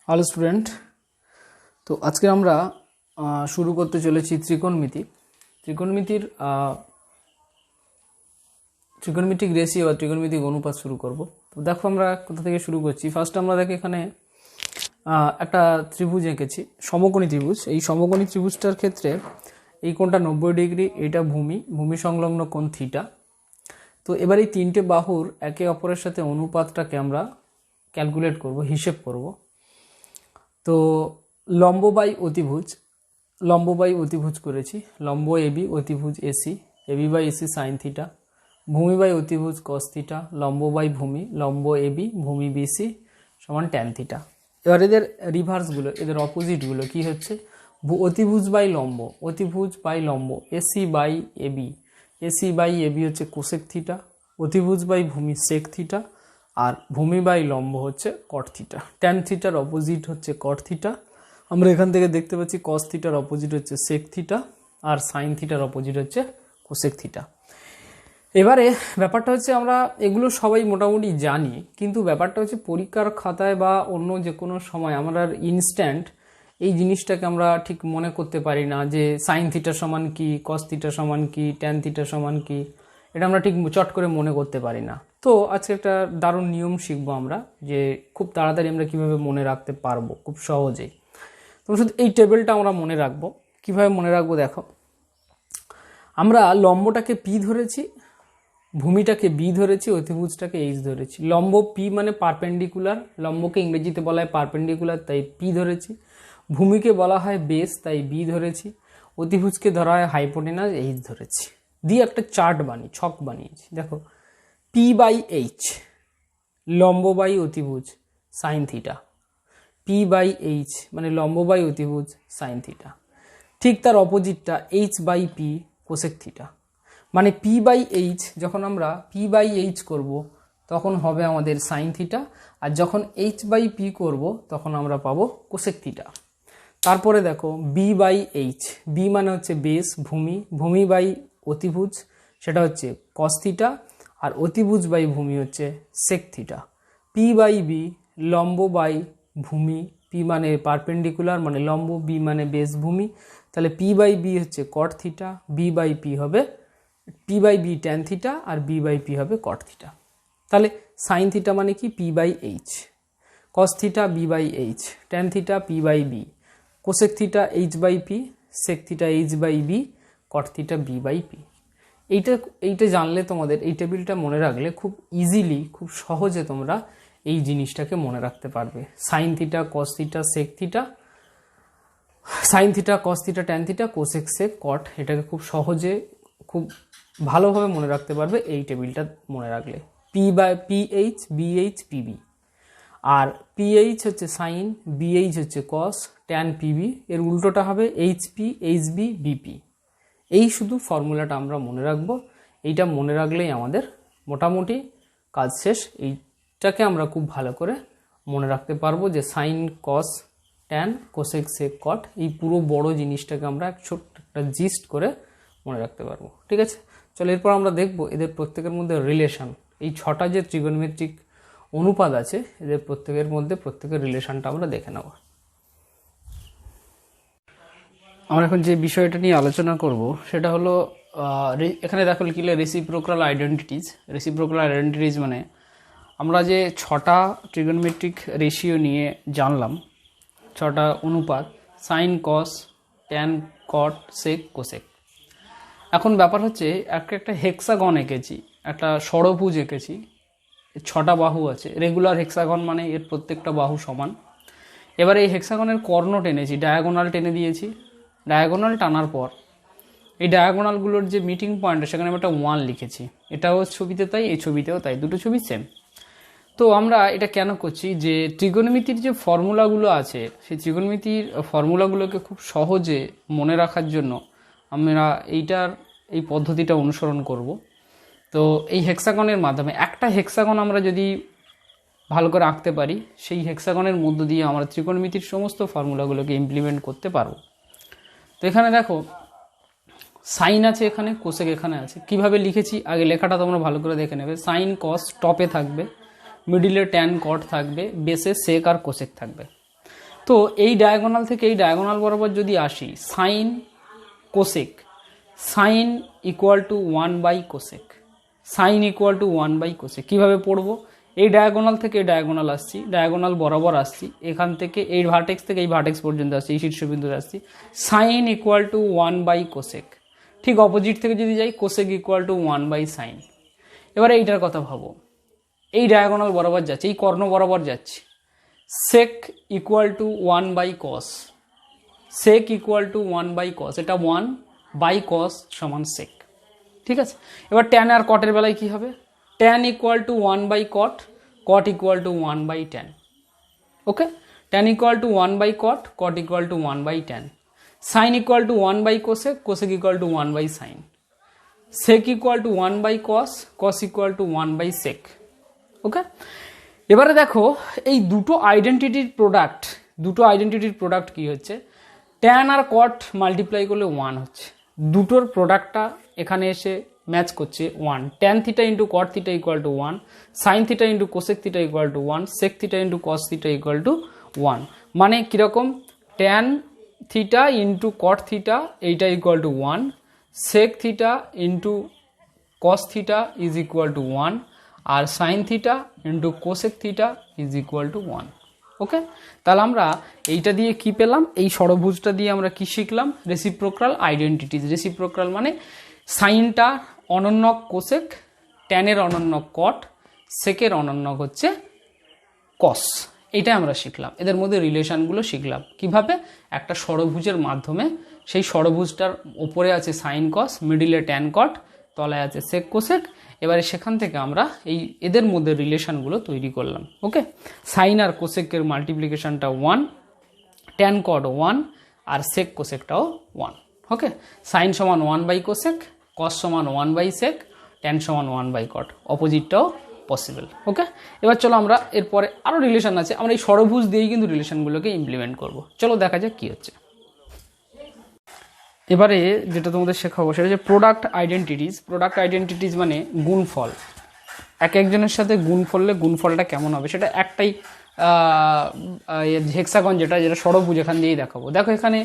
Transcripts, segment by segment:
Hello student, তো আজকে আমরা শুরু করতে চলেছি ত্রিকোণমিতিক রেশিও বা ত্রিকোণমিতিক অনুপাত শুরু করব। তো দেখো আমরা কোথা থেকে শুরু করছি। ফার্স্ট আমরা দেখো এখানে একটা ত্রিভুজ এঁকেছি, সমকোণী ত্রিভুজ। এই সমকোণী ত্রিভুজটার ক্ষেত্রে এই কোণটা 90 ডিগ্রি, এটা ভূমি সংলগ্ন কোণ থিটা। তো এবার এই তিনটে বাহুর একে অপরের সাথে অনুপাতটাকে আমরা ক্যালকুলেট করব, হিসেব করব। তো লম্ব বাই অতিভুজ করেছি, লম্ব এবি, অতিভুজ AC, AB by AC sine theta, ভূমি বাই অতিভুজ কস থিটা, লম্ব বাই ভূমি, লম্ব এবি, ভূমি বিসি সমান ট্যান থিটা। এবার এদের রিভার্সগুলো, এদের অপোজিটগুলো কি হচ্ছে? অতিভুজ বাই লম্ব, এসি বাই এবি হচ্ছে কোসেক থিটা, অতিভুজ বাই ভূমি সেক থিটা, আর ভূমি বাই লম্ব হচ্ছে কট থিটা। ট্যান থিটার অপোজিট হচ্ছে কট থিটা। আমরা এখান থেকে দেখতে পাচ্ছি কস থিটার অপোজিট হচ্ছে সেক থিটা, আর সাইন থিটার অপোজিট হচ্ছে কোসেক থিটা। এবারে ব্যাপারটা হচ্ছে আমরা এগুলো সবাই মোটামুটি জানি, কিন্তু ব্যাপারটা হচ্ছে পরীক্ষার খাতায় বা অন্য যে কোনো সময় আমরা ইনস্ট্যান্ট এই জিনিসটাকে আমরা ঠিক মনে করতে পারি না যে সাইন থিটা সমান কি, কস থিটা সমান কি, ট্যান থিটা সমান কি, এটা আমরা ঠিক চট করে মনে করতে পারি না। তো আজকে একটা দারুণ নিয়ম শিখবো আমরা, যে খুব তাড়াতাড়ি আমরা কিভাবে মনে রাখতে পারবো খুব সহজেই। তো শুধু এই টেবিলটা আমরা মনে রাখবো। কিভাবে মনে রাখবো দেখো, আমরা লম্বটাকে পি ধরেছি, ভূমিটাকে বি ধরেছি, অতিভুজটাকে এইচ ধরেছি। লম্ব পি মানে পারপেন্ডিকুলার, লম্বকে ইংরেজিতে বলা হয় পারপেন্ডিকুলার, তাই পি ধরেছি। ভূমিকে বলা হয় বেস, তাই বি ধরেছি। অতিভুজকে ধরা হয় হাইপোটেনাস, এইচ ধরেছি। দিয়ে একটা ছক বানিয়েছি। দেখো, পি বাই এইচ, লম্ব বাই অতিভুজ sine theta, P by H মানে লম্ব বাই অতিভুজ সাইন থিটা। ঠিক তার অপোজিটটা H by P cosec theta. মানে পি বাই এইচ, যখন আমরা পি বাই এইচ করবো তখন হবে আমাদের সাইন থিটা, আর যখন এইচ বাই পি করবো তখন আমরা পাবো কোসেক থিটা। তারপরে দেখো বি বাই এইচ, বি মানে হচ্ছে বেস, ভূমি বাই অতিভুজ সেটা হচ্ছে কস থিটা, আর অতিভুজ বাই ভূমি হচ্ছে sec theta. P by B, লম্ব বাই ভূমি, পি মানে পারপেন্ডিকুলার মানে লম্ব, বি মানে বেস ভূমি, তাহলে পি বাই বি হচ্ছে cot theta, B by B tan theta, আর বি বাই পি হবে কট থিটা। তাহলে সাইন থিটা মানে কি? P by H, cos theta B by H, tan theta P by B, cosec theta H by P, sec theta H by B, cot theta B by P. এইটা জানলে তোমাদের, এই টেবিলটা মনে রাখলে খুব ইজিলি, খুব সহজে তোমরা এই জিনিসটাকে মনে রাখতে পারবে। Sine theta, cos theta, sec theta, sine theta, cos theta, tan theta, cosec, sec, cot, এটাকে খুব সহজে খুব ভালোভাবে মনে রাখতে পারবে এই টেবিলটা মনে রাখলে। P by PH, BH, PB. আর পিএইচ হচ্ছে সাইন, বিএইচ হচ্ছে কস, ট্যান পিবি, এর উল্টোটা হবে এইচপি, এইচবি, বিপি। এই শুধু ফর্মুলাটা আমরা মনে রাখবো। এইটা মনে রাখলেই আমাদের মোটামুটি কাজ শেষ। এইটাকে আমরা খুব ভালো করে মনে রাখতে পারবো যে sign, cos, tan, cosec, sec, cot, এই পুরো বড় জিনিসটাকে আমরা ছোট্ট একটা জিস্ট করে মনে রাখতে পারবো। ঠিক আছে, চলো এরপর আমরা দেখবো এদের প্রত্যেকের মধ্যে রিলেশন। এই 6টা যে ত্রিগোণমিতিক অনুপাত আছে, এদের প্রত্যেকের মধ্যে প্রত্যেকের রিলেশনটা আমরা দেখে নেব। আমরা এখন যে বিষয়টা নিয়ে আলোচনা করব সেটা হলো, এখানে দেখো লিখলে রেসিপ্রোকাল আইডেন্টিটিজ মানে আমরা যে 6টা ট্রিগোনোমেট্রিক রেশিও নিয়ে জানলাম, 6টা অনুপাত, সাইন, কস, ট্যান, কট, সেক, কোসেক। এখন ব্যাপার হচ্ছে একটা হেক্সাগন এঁকেছি, একটা ষড়ভুজ এঁকেছি, 6টা বাহু আছে। রেগুলার হেক্সাগন মানে এর প্রত্যেকটা বাহু সমান। এবার এই হেক্সাগনের কর্ণ টেনেছি, ডায়াগোনাল টেনে দিয়েছি। ডায়াগোনাল টানার পর এই ডায়াগোনালগুলোর যে মিটিং পয়েন্ট, সেখানে আমি একটা 1 লিখেছি। এটাও ছবিতে তাই, এই ছবিতেও তাই, দুটো ছবি সেম। তো আমরা এটা কেন করছি, যে ত্রিগোণমিতির যে ফর্মুলাগুলো আছে, সেই ত্রিগোণমিতির ফর্মুলাগুলোকে খুব সহজে মনে রাখার জন্য আমরা এই পদ্ধতিটা অনুসরণ করব। তো এই হেক্সাগনের মাধ্যমে একটা হেক্সাগন আমরা যদি ভালো করে আঁকতে পারি, সেই হেক্সাগনের মধ্য দিয়ে আমরা ত্রিকোণমিতির সমস্ত ফর্মুলাগুলোকে ইমপ্লিমেন্ট করতে পারবো। তো এখানে দেখো সাইন আছে, এখানে কোসেক এখানে আছে। কিভাবে লিখেছি আগে লেখাটা তোমরা ভালো করে দেখে নেবে। সাইন, কস টপে থাকবে, মিডিলে ট্যান, কট থাকবে, বেসে সেক আর কোসেক থাকবে। তো এই ডায়াগোনাল থেকে এই ডায়াগোনাল বরাবর যদি আসি, sine cosec, sine equal to 1 cosec, sine equal to 1 cosec. কীভাবে পড়বো? এই ডায়াগোনাল থেকে এই ডায়াগোনাল আসছি, ডায়াগোনাল বরাবর আসছি, এখান থেকে এই ভার্টেক্স থেকে এই ভার্টেক্স পর্যন্ত আসছি, এই শীর্ষবিন্দুতে আসছি, সাইন ইকুয়াল টু 1 কোসেক। ঠিক অপোজিট থেকে যদি যাই, কোসেক ইকুয়াল টু 1 সাইন। এবারে এইটার কথা ভাবো, এই ডায়াগোনাল বরাবর যাচ্ছে, এই কর্ণ বরাবর যাচ্ছে, sec equal to 1 cos, sec equal to 1 cos, এটা 1 কস সমান সেক। ঠিক আছে, এবার ট্যান আর কটের বেলায় কি হবে? Tan equal to 1 cot, cot equal to 1 tan. Okay, tan equal to 1 cot, cot equal to 1 tan. Sine equal to 1 cosec, cosec equal to 1 sine. Sec equal to 1 cos, cos equal to 1 sec. Okay, এবারে দেখো এই দুটো আইডেন্টিটির product, দুটো আইডেন্টিটির product কি হচ্ছে? Tan আর কট multiply করলে 1 হচ্ছে, দুটোর প্রোডাক্টটা এখানে এসে ম্যাচ করছে 1। Tan theta into cot theta equal to 1, sine theta into cosec theta equal to 1, sec theta into cos theta equal to 1। মানে কীরকম? Tan theta into cot theta এইটা equal to 1, sec theta into cos theta is equal to 1, আর sine theta into cosec theta is equal to 1। Okay, তাহলে আমরা এইটা দিয়ে কি পেলাম? এই ষড়ভুজটা দিয়ে আমরা কি শিখলাম? Reciprocal identities. রেসিপ্রোকাল মানে সাইনটা অনন্যক কোসেক, ট্যানের অনন্যক কট, সেকের অনন্যক হচ্ছে কস। এইটাই আমরা শিখলাম, এদের মধ্যে রিলেশনগুলো শিখলাম কিভাবে একটা ষড়ভুজের মাধ্যমে। সেই ষড়ভুজটার ওপরে আছে সাইন কস, মিডিলে ট্যান কট, তলায় আছে সেক কোসেক। এবারে সেখান থেকে আমরা এই এদের মধ্যে রিলেশনগুলো তৈরি করলাম। ওকে, সাইন আর কোসেকের মাল্টিপ্লিকেশনটা 1, ট্যান কট 1, আর সেক কোসেকটাও 1। ওকে, সাইন সমান 1 কোসেক, কস সমান 1 সেক, ট্যান সমান 1 কট, অপোজিটটাও পসিবল। ওকে, এবার চলো আমরা এরপরে আরও রিলেশন আছে, আমরা এই ষড়ভুজ দিয়েই কিন্তু রিলেশনগুলোকে ইমপ্লিমেন্ট করব। চলো দেখা যাক কী হচ্ছে। এবারে যেটা তোমাদের শেখাবো সেটা হচ্ছে প্রোডাক্ট আইডেন্টিটিস। প্রোডাক্ট আইডেন্টিটিস মানে গুণফল। এক একজনের সাথে গুণ করলে গুণফলটা কেমন হবে সেটা একটাই হেক্সাগন যেটা ষড়ভুজ, এখান দিয়েই দেখাবো। দেখো এখানে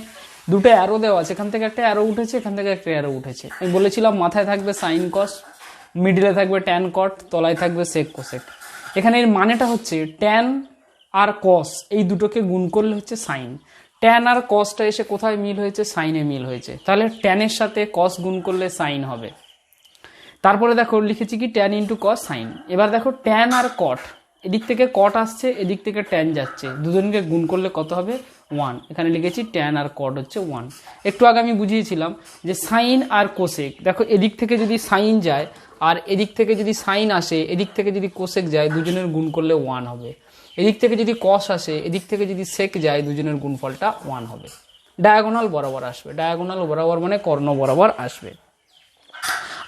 দুটো অ্যারো দেওয়া আছে, এখান থেকে একটা অ্যারো উঠেছে, এখান থেকে একটা অ্যারো উঠেছে। আমি বলেছিলাম মাথায় থাকবে সাইন কস, মিডিলে থাকবে ট্যান কট, তলায় থাকবে সেক কোসেক। এখানে এর মানেটা হচ্ছে ট্যান আর কস এই দুটোকে গুণ করলে হচ্ছে সাইন। ট্যান আর কসটা এসে কোথায় মিল হয়েছে? সাইনে মিল হয়েছে, তাহলে ট্যানের সাথে কস গুণ করলে সাইন হবে। তারপরে দেখো লিখেছি কি ট্যান ইন্টু কস সাইন। এবার দেখো ট্যান আর কট, এদিক থেকে কট আসছে, এদিক থেকে ট্যান যাচ্ছে, দুজনকে গুণ করলে কত হবে? 1। এখানে লিখেছি ট্যান আর কট হচ্ছে 1। একটু আগে আমি বুঝিয়েছিলাম যে সাইন আর কোসেক, দেখো এদিক থেকে যদি সাইন যায় আর এদিক থেকে যদি সাইন আসে, এদিক থেকে যদি কোসেক যায়, দুজনের গুণ করলে 1 হবে। এদিক থেকে যদি কস আসে, এদিক থেকে যদি সেক যায়, দুজনের গুণফলটা 1 হবে। ডায়াগোনাল বরাবর আসবে, ডায়াগোনাল বরাবর মানে কর্ণ বরাবর আসবে।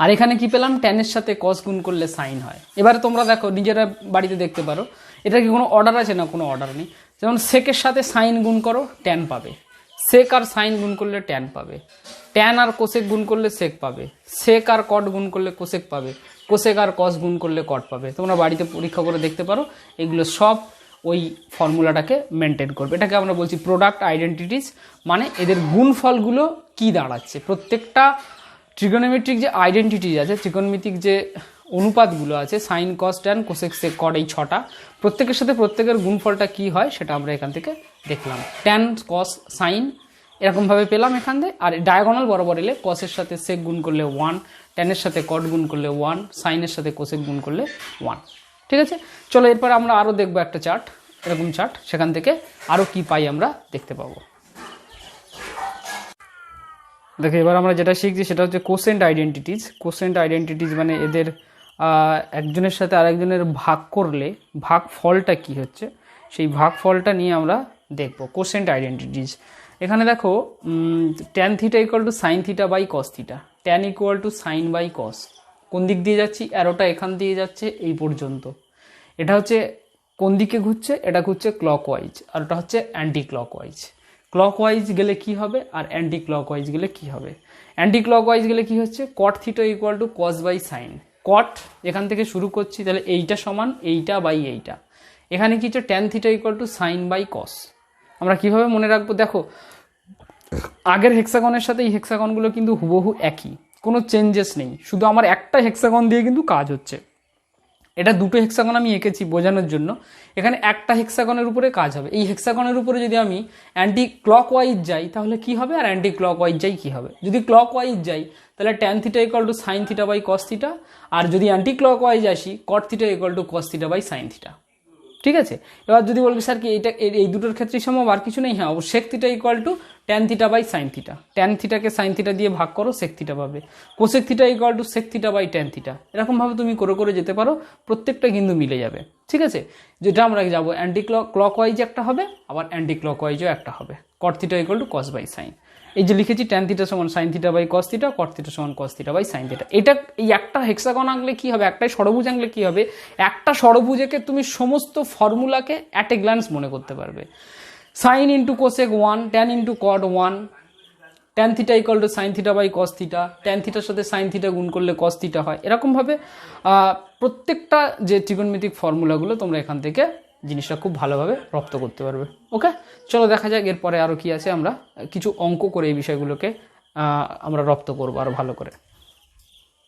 আর এখানে কি পেলাম? ট্যানের সাথে কস গুণ করলে সাইন হয়। এবারে তোমরা দেখো নিজেরা বাড়িতে দেখতে পারো, এটা কি কোনো অর্ডার আছে? না, কোনো অর্ডার নেই। যেমন সেকের সাথে সাইন গুণ করো, ট্যান পাবে। সেক আর সাইন গুণ করলে ট্যান পাবে। ট্যান আর কোসেক গুণ করলে সেক পাবে। সেক আর কট গুণ করলে কোসেক পাবে। কোসেক আর কস গুণ করলে কট পাবে। তোমরা বাড়িতে পরীক্ষা করে দেখতে পারো, এগুলো সব ওই ফর্মুলাটাকে মেনটেন করবে। এটাকে আমরা বলছি প্রোডাক্ট আইডেন্টিটিস, মানে এদের গুণফলগুলো কি দাঁড়াচ্ছে। প্রত্যেকটা ট্রিগোনোমেট্রিক যে আইডেন্টিটিস আছে, ত্রিকোণমিতিক যে অনুপাতগুলো আছে, sine cos tan cosec sec cot, এই 6টা, প্রত্যেকের সাথে প্রত্যেকের গুণফলটা কি হয় সেটা আমরা এখান থেকে দেখলাম। ট্যান কস সাইন এরকমভাবে পেলাম এখান থেকে। আর ডায়াগোনাল বরাবর এলে কসের সাথে সেক গুণ করলে 1, ট্যানের সাথে কট গুণ করলে 1, সাইনের সাথে কোসেক গুণ করলে 1। ঠিক আছে, চলো এরপর আমরা আরও দেখবো একটা চার্ট, এরকম চার্ট, সেখান থেকে আরও কি পাই আমরা দেখতে পাবো। দেখো এবার আমরা যেটা শিখছি সেটা হচ্ছে কোসেন্ট আইডেন্টিটিস। কোসেন্ট আইডেন্টিটিস মানে এদের একজনের সাথে আরেকজনের ভাগ করলে ভাগফলটা কি হচ্ছে সেই ভাগফলটা নিয়ে আমরা দেখব। কোসেন্ট আইডেন্টিটিস এখানে দেখো tan theta equal to sine theta by cos theta, tan equal to sine by cos. কোন দিক দিয়ে যাচ্ছি? অ্যারোটা এখান দিয়ে যাচ্ছে এই পর্যন্ত। এটা হচ্ছে কোন দিকে ঘুরছে? এটা ঘুরছে ক্লকওয়াইজ, আর ওটা হচ্ছে অ্যান্টি ক্লকওয়াইজ। ক্লকওয়াইজ গেলে কি হবে আর অ্যান্টি ক্লকওয়াইজ গেলে কি হবে? অ্যান্টি ক্লকওয়াইজ গেলে কি হচ্ছে? Cot theta equal to cos by sine. Cot এখান থেকে শুরু করছি, তাহলে এইটা সমান এইটা বাই এইটা। এখানে কি হচ্ছে? Tan theta equal to sine by cos. আমরা কিভাবে মনে রাখবো? দেখো, আগের হেক্সাগনের সাথে এই হেক্সাগনগুলো কিন্তু হুবহু একই, কোনো চেঞ্জেস নেই, শুধু আমার একটা হেক্সাগন দিয়ে কিন্তু কাজ হচ্ছে। এটা দুটো হেক্সাগন আমি এঁকেছি বোঝানোর জন্য, এখানে একটা হেক্সাগনের উপরে কাজ হবে। এই হেক্সাগনের উপরে যদি আমি অ্যান্টি ক্লকওয়াইজ যাই তাহলে কি হবে, আর অ্যান্টি ক্লকওয়াইজ যাই কি হবে? যদি ক্লকওয়াইজ যাই তাহলে tan theta equal to sine theta by cos theta, আর যদি অ্যান্টি ক্লকওয়াইজ আসি cot theta equal to cos theta by sine theta. ঠিক আছে, এবার যদি বলবি স্যার কি এইটা এই দুটোর ক্ষেত্রেই সম্ভব, আর কিছু নেই? হ্যাঁ, sec theta equal to tan theta by sine theta, tan থিটাকে সাইন থিটা দিয়ে ভাগ করো, সেক থিটা পাবে। Cosec theta equal to sec theta by tan theta. এরকমভাবে তুমি করে করে যেতে পারো, প্রত্যেকটা কিন্তু মিলে যাবে। ঠিক আছে, যেটা আমরা যাবো অ্যান্টি ক্লকওয়াইজ একটা হবে, আবার অ্যান্টি ক্লকওয়াইজও একটা হবে। Cot theta equal to cos by sine. এই যে লিখেছি ট্যান থিটা সমান sine theta by cos theta, cot theta সমান cos theta by sine theta. এটা এই একটা হেক্সাগন আঁকলে কি হবে, একটাই ষড়ভুজ আঁকলে কি হবে, একটা ষড়ভুজকে তুমি সমস্ত ফর্মুলাকে অ্যাট এ গ্ল্যান্স মনে করতে পারবে। Sine into cosec 1, tan into cot 1, tan theta equal to sine theta by cos theta, tan থিটার সাথে সাইন থিটা গুণ করলে কস থিটা হয়। এরকমভাবে প্রত্যেকটা যে ত্রিকোণমিতিক ফর্মুলাগুলো তোমরা এখান থেকে জিনিসটা খুব ভালোভাবে রপ্ত করতে পারবে। ওকে, চলো দেখা যাক এরপরে আরও কি আছে, আমরা কিছু অঙ্ক করে এই বিষয়গুলোকে আমরা রপ্ত করবো আরও ভালো করে।